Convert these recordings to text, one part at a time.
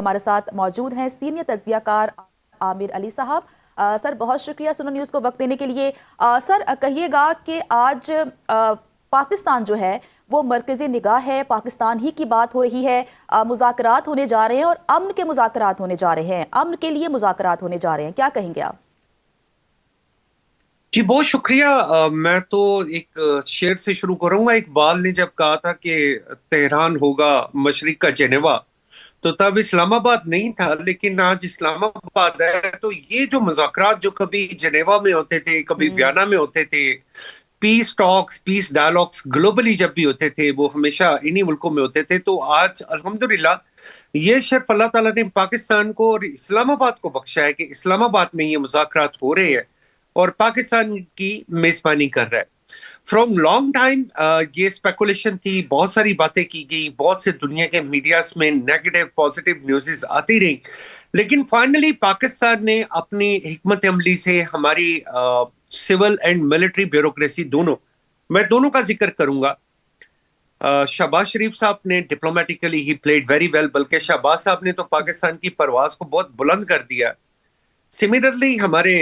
ہمارے ساتھ موجود ہیں سینئر تجزیہ کار عامر علی صاحب۔ سر بہت شکریہ سنو نیوز کو وقت دینے کے لیے۔ سر کہیے گا کہ آج پاکستان جو ہے وہ مرکزی نگاہ ہے، پاکستان ہی کی بات ہو رہی ہے، مذاکرات ہونے جا رہے ہیں اور امن کے مذاکرات ہونے جا رہے ہیں، امن کے لیے مذاکرات ہونے جا رہے ہیں، کیا کہیں گے آپ؟ جی بہت شکریہ۔ میں تو ایک شعر سے شروع کروں گا۔ اقبال نے جب کہا تھا کہ تہران ہوگا مشرق کا جنیوا، تو تب اسلام آباد نہیں تھا، لیکن آج اسلام آباد ہے۔ تو یہ جو مذاکرات جو کبھی جنیوا میں ہوتے تھے، کبھی ویانا میں ہوتے تھے، پیس ٹاکس، پیس ڈائلاگس گلوبلی جب بھی ہوتے تھے، وہ ہمیشہ انہی ملکوں میں ہوتے تھے۔ تو آج الحمدللہ یہ شرف اللہ تعالیٰ نے پاکستان کو اور اسلام آباد کو بخشا ہے کہ اسلام آباد میں یہ مذاکرات ہو رہے ہیں اور پاکستان کی میزبانی کر رہا ہے۔ فرام لانگ ٹائم یہ اسپیکولیشن تھی، بہت ساری باتیں کی گئی، بہت سے دنیا کے میڈیاز میں نیگیٹو پازیٹیو نیوزز آتی رہی، لیکن فائنلی پاکستان نے اپنی حکمت عملی سے ہماری سول اینڈ ملٹری بیوروکریسی دونوں کا ذکر کروں گا۔ شہباز شریف صاحب نے ڈپلومیٹیکلی ہی پلیڈ ویری ویل، بلکہ شہباز صاحب نے تو پاکستان کی پرواز کو بہت بلند کر دیا۔ سملرلی ہمارے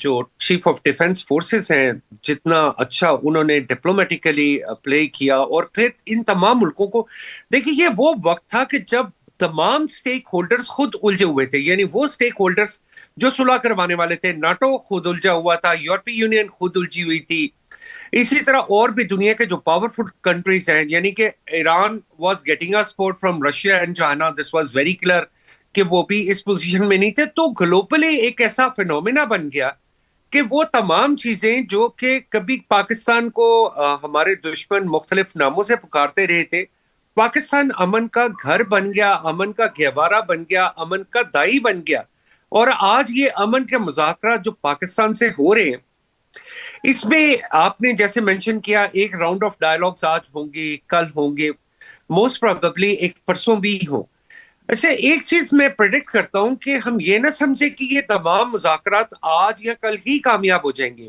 جو چیف آف ڈیفنس فورسز ہیں، جتنا اچھا انہوں نے ڈپلومیٹیکلی پلے کیا، اور پھر ان تمام ملکوں کو دیکھیے، یہ وہ وقت تھا کہ جب تمام سٹیک ہولڈرز خود الجھے ہوئے تھے، یعنی وہ سٹیک ہولڈرز جو صلح کروانے والے تھے۔ ناٹو خود الجھا ہوا تھا، یورپی یونین خود الجھی ہوئی تھی، اسی طرح اور بھی دنیا کے جو پاورفل کنٹریز ہیں، یعنی کہ Iran was getting support from Russia and China, this was very clear کہ وہ بھی اس پوزیشن میں نہیں تھے۔ تو گلوبلی ایک ایسا فینومینا بن گیا کہ وہ تمام چیزیں جو کہ کبھی پاکستان کو ہمارے دشمن مختلف ناموں سے پکارتے رہے تھے، پاکستان امن کا گھر بن گیا، امن کا گہوارہ بن گیا، امن کا دائی بن گیا۔ اور آج یہ امن کے مذاکرات جو پاکستان سے ہو رہے ہیں، اس میں آپ نے جیسے منشن کیا، ایک راؤنڈ آف ڈائلاگز آج ہوں گے، کل ہوں گے، موسٹ پروبیبلی ایک پرسوں بھی ہوں۔ اچھا، ایک چیز میں پریڈکٹ کرتا ہوں کہ ہم یہ نہ سمجھے کہ یہ تمام مذاکرات آج یا کل ہی کامیاب ہو جائیں گے۔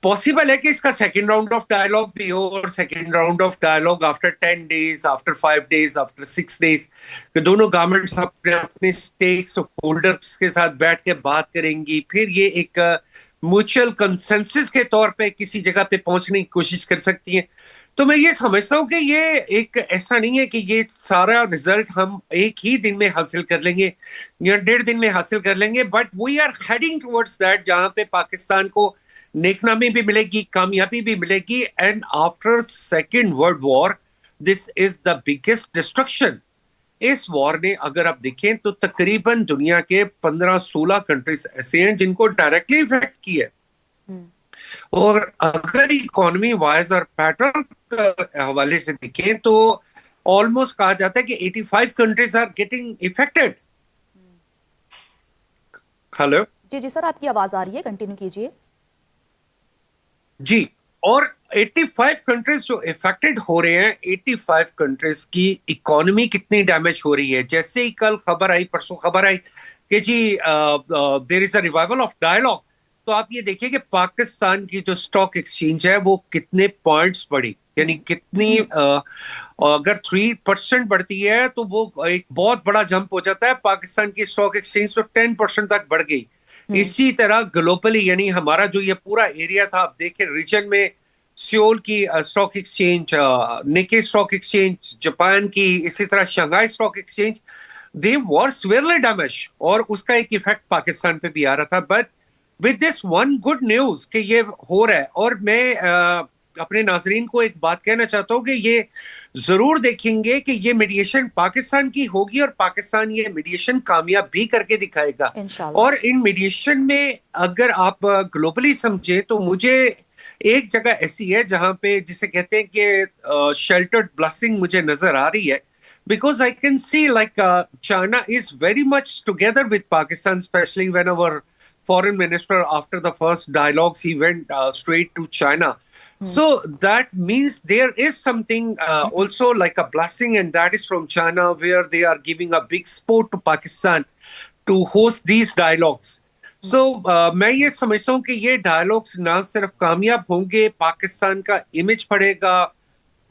پاسبل ہے کہ اس کا سیکنڈ راؤنڈ آف ڈائلاگ بھی ہو، اور second round of dialogue after 10 days، after 5 days، after 6 days، کہ دونوں گورنمنٹس اپنے سٹیکس ہولڈرز کے ساتھ بیٹھ کے بات کریں گی، پھر یہ ایک میوچل کنسنسس کے طور پہ کسی جگہ پہ پہنچنے کی کوشش کر سکتی ہیں۔ تو میں یہ سمجھتا ہوں کہ یہ ایک ایسا نہیں ہے کہ یہ سارا رزلٹ ہم ایک ہی دن میں حاصل کر لیں گے یا 1.5 دن میں حاصل کر لیں گے، but we are heading towards that, جہاں پہ پاکستان کو نیکنامی بھی ملے گی، کامیابی بھی ملے گی۔ And after second world war this is the biggest destruction. اس وار نے اگر آپ دیکھیں تو تقریباً دنیا کے 15-16 کنٹریز ایسے ہیں جن کو ڈائریکٹلی افیکٹ کی ہے، اور اگر اکانومی وائز اور پیٹرن کے حوالے سے دیکھیں تو آلموسٹ کہا جاتا ہے کہ 85 countries are getting affected. Hello جی سر، آپ کی آواز آ رہی ہے، کنٹینیو کیجئے۔ جی، اور 85 کنٹریز جو افیکٹڈ ہو رہے ہیں، 85 کنٹریز کی اکانومی کتنی ڈیمیج ہو رہی ہے۔ جیسے ہی کل خبر آئی، پرسوں خبر آئی کہ جی دیر از اے ریوائول آف ڈائلاگ، تو آپ یہ دیکھیں کہ پاکستان کی جو سٹاک ایکسچینج ہے وہ کتنے پوائنٹس بڑھی، یعنی کتنی اگر 3% بڑھتی ہے تو وہ ایک بہت بڑا جمپ ہو جاتا ہے۔ پاکستان کی سٹاک ایکسچینج تو 10% تک بڑھ گئی۔ اسی طرح گلوبلی، یعنی ہمارا جو یہ پورا ایریا تھا، آپ دیکھیں ریجن میں سیول کی سٹاک ایکسچینج، نکے سٹاک ایکسچینج، جاپان کی، اسی طرح Shanghai stock exchange, they were severely damaged، اور اس کا ایک ایفیکٹ پاکستان پہ بھی آ رہا تھا۔ But with this one good news کہ یہ ہو رہا ہے، اور میں اپنے ناظرین کو ایک بات کہنا چاہتا ہوں کہ یہ ضرور دیکھیں گے کہ یہ میڈیشن پاکستان کی ہوگی، اور پاکستان یہ میڈیشن کامیاب بھی کر کے دکھائے گا۔ انشاءاللہ۔ اور ان میڈیشن میں اگر آپ گلوبلی سمجھیں تو مجھے ایک جگہ ایسی ہے جہاں پہ جسے کہتے ہیں کہ شیلٹرڈ بلسنگ مجھے نظر آ رہی ہے، because I can see like China is very much together with Pakistan, especially when our foreign minister after the first dialogues he went straight to China. So that means there is something also like a blessing, and that is from China, where they are giving a big support to Pakistan to host these dialogues. So میں یہ سمجھتا ہوں کہ یہ dialogues نہ صرف کامیاب ہوں گے، پاکستان کا امیج بڑھے گا،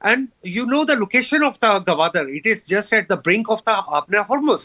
And you know the location of the Gwadar, it is just at the brink of the Abna Hormuz।